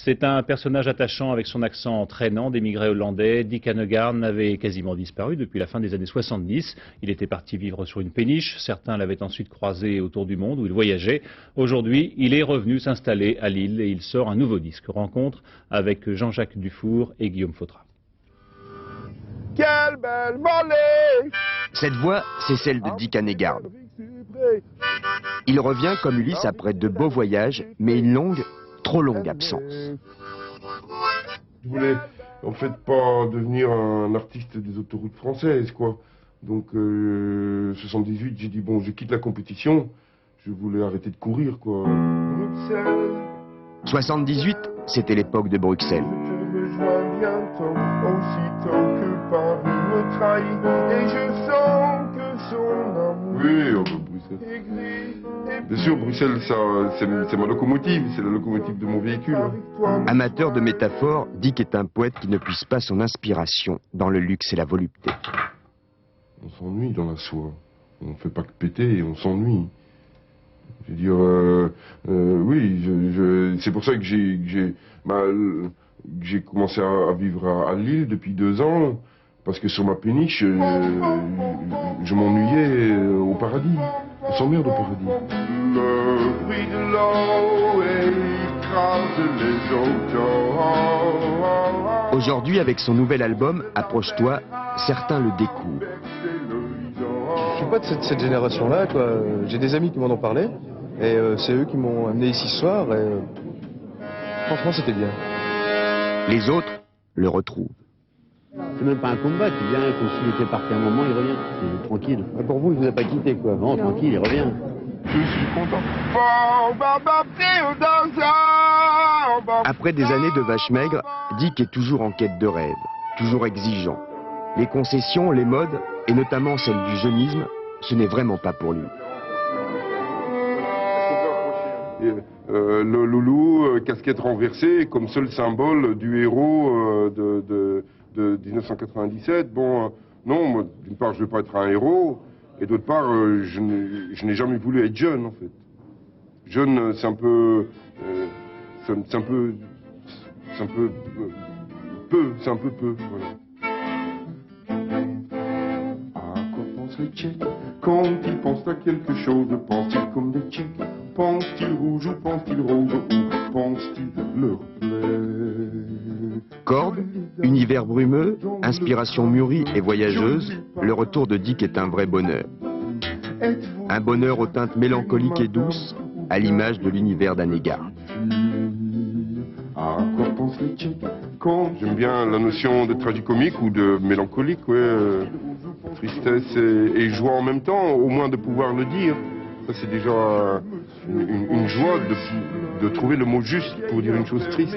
C'est un personnage attachant avec son accent traînant d'émigrés hollandais. Dick Annegaarn avait quasiment disparu depuis la fin des années 70. Il était parti vivre sur une péniche. Certains l'avaient ensuite croisé autour du monde où il voyageait. Aujourd'hui, il est revenu s'installer à Lille et il sort un nouveau disque. Rencontre avec Jean-Jacques Dufour et Guillaume Fautra. Quelle belle volée! Cette voix, c'est celle de Dick Annegaarn. Il revient comme Ulysse après de beaux voyages, mais une longue, trop longue absence. Je voulais en fait pas devenir un artiste des autoroutes françaises, quoi. Donc 78, j'ai dit bon, je quitte la compétition. Je voulais arrêter de courir, quoi. Bruxelles. 78, c'était l'époque de Bruxelles. Je te rejoins bientôt, aussitôt que Paris me trahit, et je sens que son amour. Oui, Bruxelles. Bien sûr, Bruxelles, c'est ma locomotive, c'est la locomotive de mon véhicule. Amateur de métaphores, Dick est un poète qui ne puise pas son inspiration dans le luxe et la volupté. On s'ennuie dans la soie. On ne fait pas que péter, on s'ennuie. Je veux dire, oui, c'est pour ça que j'ai commencé à vivre à Lille depuis 2 ans, parce que sur ma péniche, je m'ennuyais au paradis. On s'emmerde au paradis. Le bruit de l'eau écrase les autos. Aujourd'hui, avec son nouvel album, Approche-toi, certains le découvrent. Je suis pas de cette génération-là, quoi. J'ai des amis qui m'en ont parlé, et c'est eux qui m'ont amené ici ce soir, et franchement, c'était bien. Les autres le retrouvent. C'est même pas un combat, tu viens, comme s'il était parti un moment, il revient. C'est tranquille. Pour vous, il vous a pas quitté, quoi. Non, tranquille, il revient. Je suis content. Après des années de vache maigre, Dick est toujours en quête de rêve, toujours exigeant. Les concessions, les modes, et notamment celle du jeunisme, ce n'est vraiment pas pour lui. Le loulou, casquette renversée, comme seul symbole du héros de 1997. Bon, non, moi, d'une part, je ne veux pas être un héros, et d'autre part, je n'ai jamais voulu être jeune, en fait. Jeune, c'est un peu... c'est un peu peu, voilà. À quoi pensent les Tchèques quand ils pensent à quelque chose? Pensent-ils comme des Tchèques? Pensent-ils rouge ou pensent-ils rose? Ou pensent-ils leur plaît? Cordes, univers brumeux, inspiration mûrie et voyageuse, le retour de Dick est un vrai bonheur. Un bonheur aux teintes mélancoliques et douces, à l'image de l'univers d'Annegaarn. À quoi pensent les Tchèques quand... J'aime bien la notion de tragicomique ou de mélancolique, ouais. Tristesse et joie en même temps, au moins de pouvoir le dire. Ça, c'est déjà une joie de trouver le mot juste pour dire une chose triste.